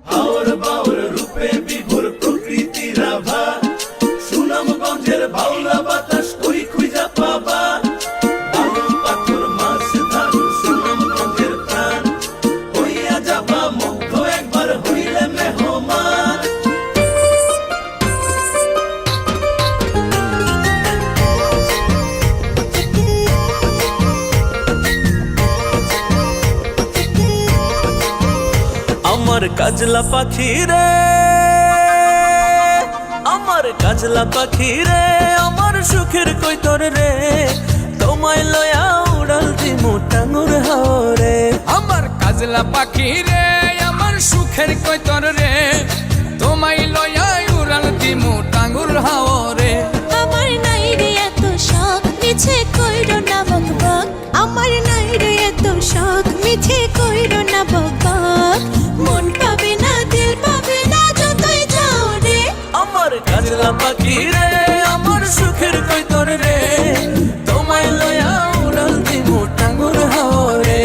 হাওর বাউর রূপে বিভোর প্রকৃতির আভা, সুনামগঞ্জের বাউলা বাতাস কই খুঁজা পাবা। বালু পাথর মাছ ধারু সুনামগঞ্জের প্রাণ, হইয়া যাবা মুগ্ধ একবার হইলে মেহমান। আমার কাজলা পাখি রে, আমার কাজলা পাখি রে, আমার সুখের কৈতর রে, তোমায় লয়া উড়াল দিমু টাঙ্গুর হাওরে। আমার কাজলা পাখি রে, আমার সুখের কৈতর রে, তোমায় লয়া উড়াল দিমু টাঙ্গুর হাওরে। আমার নাই রে এত শখ, মিছে কইরো না বকবক। আমার নাই রে এত শখ, মিছে কইরো না বকবক। মন পাবে না, দিল পাবে না, যতই যাও রে। আমার কাজলা পাখি রে, আমার সুখের কৈতর রে, তোমায় লয়া উড়াল দিমু টাঙ্গুর হাওরে।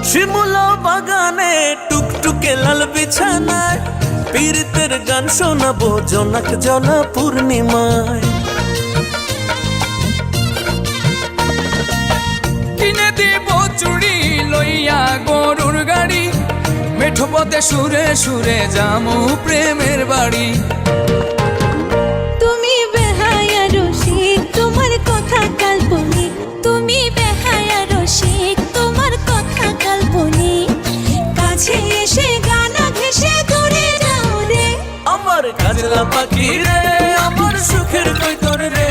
শিমুলা বাগানে টুকটুকে লাল বিছানায়, পীড়িতের গান শোনাবো জোনাক জলা পূর্ণিমায়। কিনে দিব চুড়ি লইয়া গরুর গাড়ি, মেঠো পথে সুরে সুরে যামু প্রেমের বাড়ি। তুমি বেহায়া রসিক, তোমার কথা কাল্পনিক। তুমি বেহায়া রসিক, তোমার কথা কাল্পনিক। কাছে এসে গানা ঘেঁষে দূরে যাও রে। আমার কাজলা পাখি রে, আমার সুখের কৈতর রে,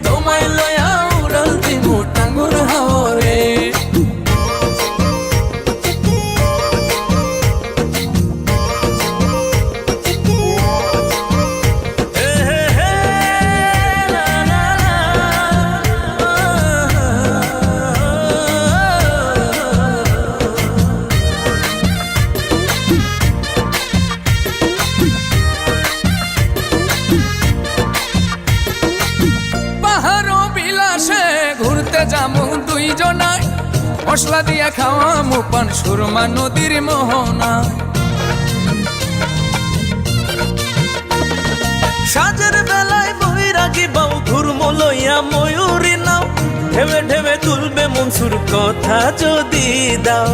তোমায় লয়া উড়াল দিমু টাঙ্গুর হাওরে। হে হে হে, লা লা লা। পাহাড় বিলাসে ঘুরতে যামু দুইজনায়, মশলা দিয়া খাওয়ামু পান সুরমা নদীর মোহনায়। সাজের বেলায় বৈরাগী বাউ ঘুরমো লইয়া ময়ূরী নাও, ঢেবে ঢেবে তুলবে মনসুর কথা যদি দাও।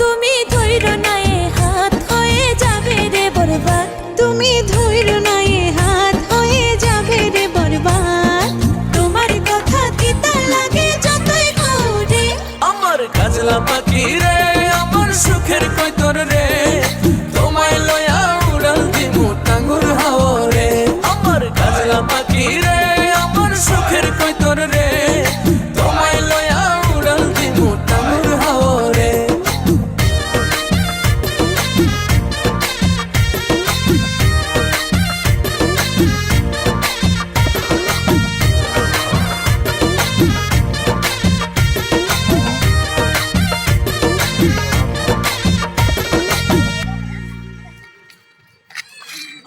তুমি ধৈর্য নাই হাত, হয়ে যাবে রে বরবাদ। তুমি ধৈর্য নাই হাত, হয়ে যাবে রে বরবাদ। তোমার কথা তিতা লাগে যতই ঘুরে। আমার কাজলা পাখি রে, আমার সুখের কৈতর রে, তোমায় লয়া উড়াল দিমু টাঙ্গুর হাওরে। আমার কাজলা পাখি রে, আমার সুখের কৈতর রে, তোমায় লয়া উড়াল দিমু টাঙ্গুর হাওরে।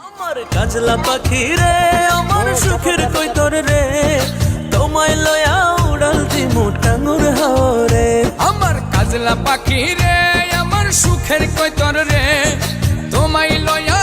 আমার কাজলা পাখি রে, আমার সুখের কৈতর রে, তোমায় লয়া উড়াল দিমু টাঙ্গুর হাওরে। আমার কাজলা পাখি রে, আমার সুখের কৈতর রে, তোমায় লয়া